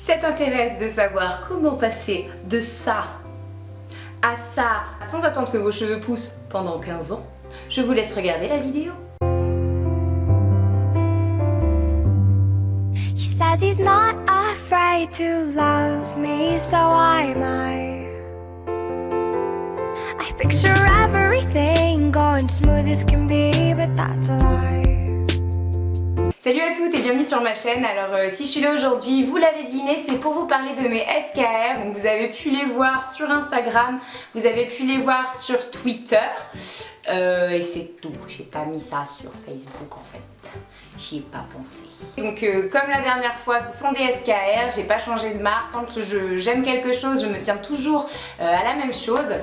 ça t'intéresse de savoir comment passer de ça à ça sans attendre que vos cheveux poussent pendant 15 ans, je vous laisse regarder la vidéo. He says he's not afraid to love me, so I might. I picture everything going smooth as can be, but that's a lie. Salut à toutes et bienvenue sur ma chaîne. Alors si je suis là aujourd'hui, vous l'avez deviné, c'est pour vous parler de mes SKR. Donc vous avez pu les voir sur Instagram, vous avez pu les voir sur Twitter. Et c'est tout, j'ai pas mis ça sur Facebook en fait. J'y ai pas pensé. Donc comme la dernière fois, ce sont des SKR, j'ai pas changé de marque. Quand j'aime quelque chose, je me tiens toujours à la même chose.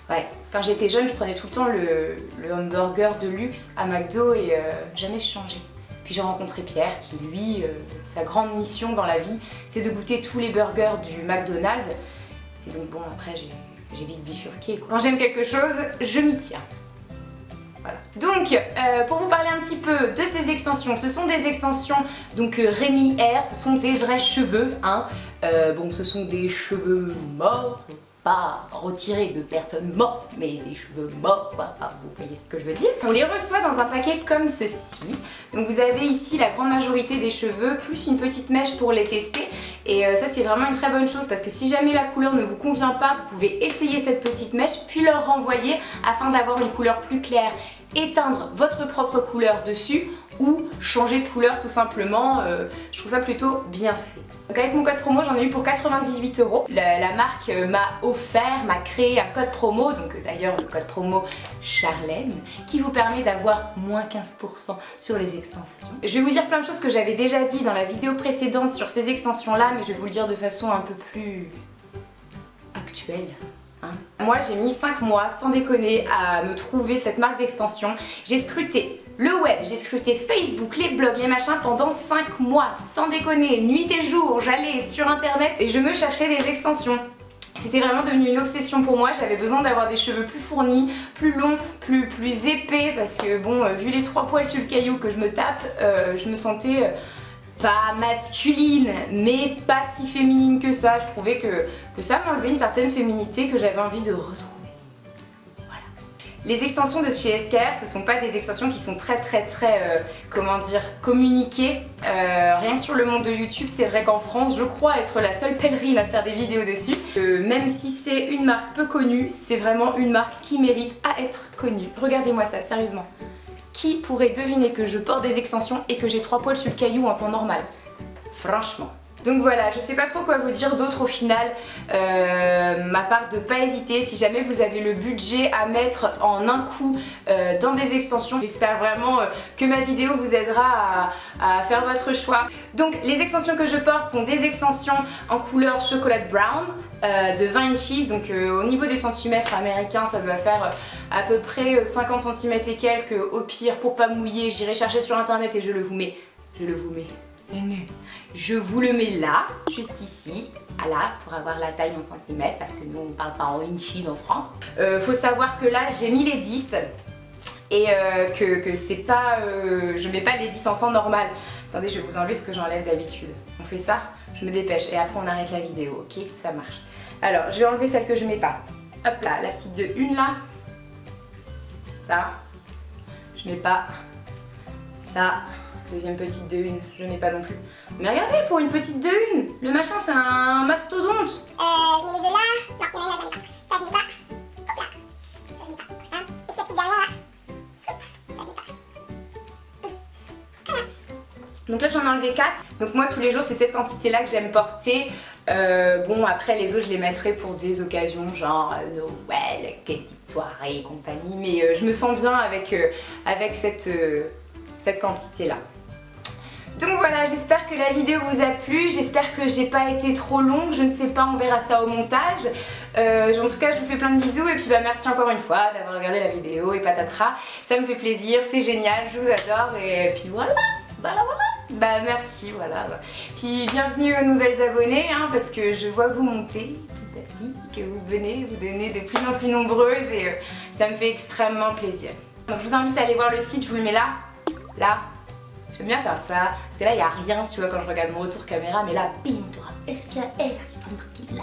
Ouais, quand j'étais jeune, je prenais tout le temps le hamburger de luxe à McDo et jamais je changeais. Puis j'ai rencontré Pierre qui lui, sa grande mission dans la vie, c'est de goûter tous les burgers du McDonald's. Et donc bon, après j'ai vite bifurqué, quoi. Quand j'aime quelque chose, je m'y tiens. Voilà. Donc, pour vous parler un petit peu de ces extensions, ce sont des extensions donc Rémi Hair, ce sont des vrais cheveux, hein. Bon, ce sont des cheveux morts, pas retirés de personnes mortes, mais des cheveux morts, quoi. Enfin, vous voyez ce que je veux dire. On les reçoit dans un paquet comme ceci. Donc vous avez ici la grande majorité des cheveux, plus une petite mèche pour les tester. Et ça c'est vraiment une très bonne chose parce que si jamais la couleur ne vous convient pas, vous pouvez essayer cette petite mèche, puis leur renvoyer afin d'avoir une couleur plus claire. Éteindre votre propre couleur dessus ou changer de couleur tout simplement, je trouve ça plutôt bien fait. Donc avec mon code promo j'en ai eu pour 98 €. La marque m'a créé un code promo, donc d'ailleurs le code promo Charlène, qui vous permet d'avoir moins 15% sur les extensions. Je vais vous dire plein de choses que j'avais déjà dit dans la vidéo précédente sur ces extensions là, mais je vais vous le dire de façon un peu plus actuelle. Moi j'ai mis 5 mois sans déconner à me trouver cette marque d'extension. J'ai scruté le web, j'ai scruté Facebook, les blogs, les machins pendant 5 mois sans déconner, nuit et jour, j'allais sur internet et je me cherchais des extensions. C'était vraiment devenu une obsession pour moi, j'avais besoin d'avoir des cheveux plus fournis, plus longs, plus épais parce que bon, vu les 3 poils sur le caillou que je me tape, je me sentais pas masculine, mais pas si féminine que ça. Je trouvais que ça m'enlevait une certaine féminité que j'avais envie de retrouver. Voilà. Les extensions de chez SKR, ce sont pas des extensions qui sont très comment dire, communiquées. Rien sur le monde de YouTube, c'est vrai qu'en France, je crois être la seule pèlerine à faire des vidéos dessus. Même si c'est une marque peu connue, c'est vraiment une marque qui mérite à être connue. Regardez-moi ça, sérieusement. Qui pourrait deviner que je porte des extensions et que j'ai 3 poils sur le caillou en temps normal? Franchement. Donc voilà, je sais pas trop quoi vous dire d'autre au final, ma part de pas hésiter si jamais vous avez le budget à mettre en un coup dans des extensions. J'espère vraiment que ma vidéo vous aidera à faire votre choix. Donc les extensions que je porte sont des extensions en couleur chocolat brown de 20 inches, donc au niveau des centimètres américains ça doit faire à peu près 50 cm et quelques. Au pire, pour pas mouiller, j'irai chercher sur internet et je vous le mets là, juste ici, là, pour avoir la taille en centimètres, parce que nous on parle pas en inches en France. Faut savoir que là j'ai mis les 10 et que c'est pas, je mets pas les 10 en temps normal. Attendez, je vais vous enlever ce que j'enlève d'habitude. On fait ça, je me dépêche et après on arrête la vidéo, ok? Ça marche. Alors, je vais enlever celle que je mets pas. Hop là, la petite de 1 là. Ça, je mets pas. Ça. Deuxième petite de 1, je mets pas non plus. Mais regardez, pour une petite de 1, le machin c'est un mastodonte. Je mets les deux là. Non, il y en a là, j'en mets pas. Ça, je mets pas. Hop là. Ça, je mets pas. Voilà. Et puis la petite derrière là. Hop. Ça, je mets pas. Voilà. Donc là j'en ai enlevé 4. Donc moi tous les jours c'est cette quantité là que j'aime porter. Bon après les autres je les mettrai pour des occasions genre Noël, petite soirée et compagnie. Mais je me sens bien avec cette quantité là. Donc voilà, j'espère que la vidéo vous a plu, j'espère que j'ai pas été trop longue, je ne sais pas, on verra ça au montage. En tout cas, je vous fais plein de bisous et puis bah merci encore une fois d'avoir regardé la vidéo et patatras. Ça me fait plaisir, c'est génial, je vous adore et puis voilà. Bah merci, voilà. Puis bienvenue aux nouvelles abonnées, hein, parce que je vois que vous montez petit à petit, que vous venez, vous devenez de plus en plus nombreuses et ça me fait extrêmement plaisir. Donc je vous invite à aller voir le site, je vous le mets là. Là, j'aime bien faire ça, parce que là il n'y a rien, tu vois, quand je regarde mon retour caméra, mais là, bim, tu auras SKR, c'est marqué là.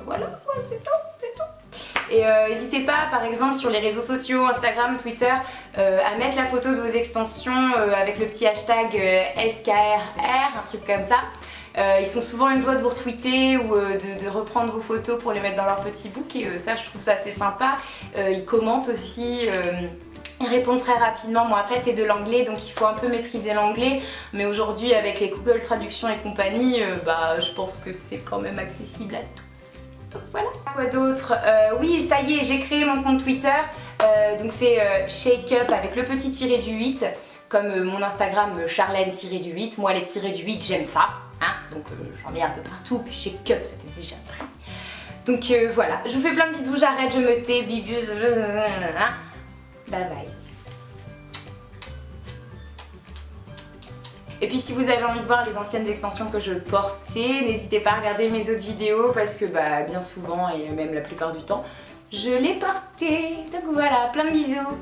Voilà, ouais, c'est tout, c'est tout. Et n'hésitez pas, par exemple, sur les réseaux sociaux, Instagram, Twitter, à mettre la photo de vos extensions avec le petit hashtag SKRR, un truc comme ça. Ils sont souvent une joie de vous retweeter ou de reprendre vos photos pour les mettre dans leur petit book et ça, je trouve ça assez sympa. Ils commentent aussi. Ils répondent très rapidement. Bon, après c'est de l'anglais donc il faut un peu maîtriser l'anglais, mais aujourd'hui avec les Google Traduction et compagnie, je pense que c'est quand même accessible à tous. Donc voilà. Quoi d'autre? Oui, ça y est, j'ai créé mon compte Twitter. Donc c'est Shake Up avec le petit tiré du 8, comme mon Instagram Charlène-du-8. Moi les tirés du 8, j'aime ça. Hein, donc j'en mets un peu partout. Puis Shake Up, c'était déjà prêt. Donc voilà, je vous fais plein de bisous, j'arrête, je me tais, bibuse. Bye bye. Et puis si vous avez envie de voir les anciennes extensions que je portais, n'hésitez pas à regarder mes autres vidéos parce que bien souvent et même la plupart du temps, je les portais. Donc voilà, plein de bisous.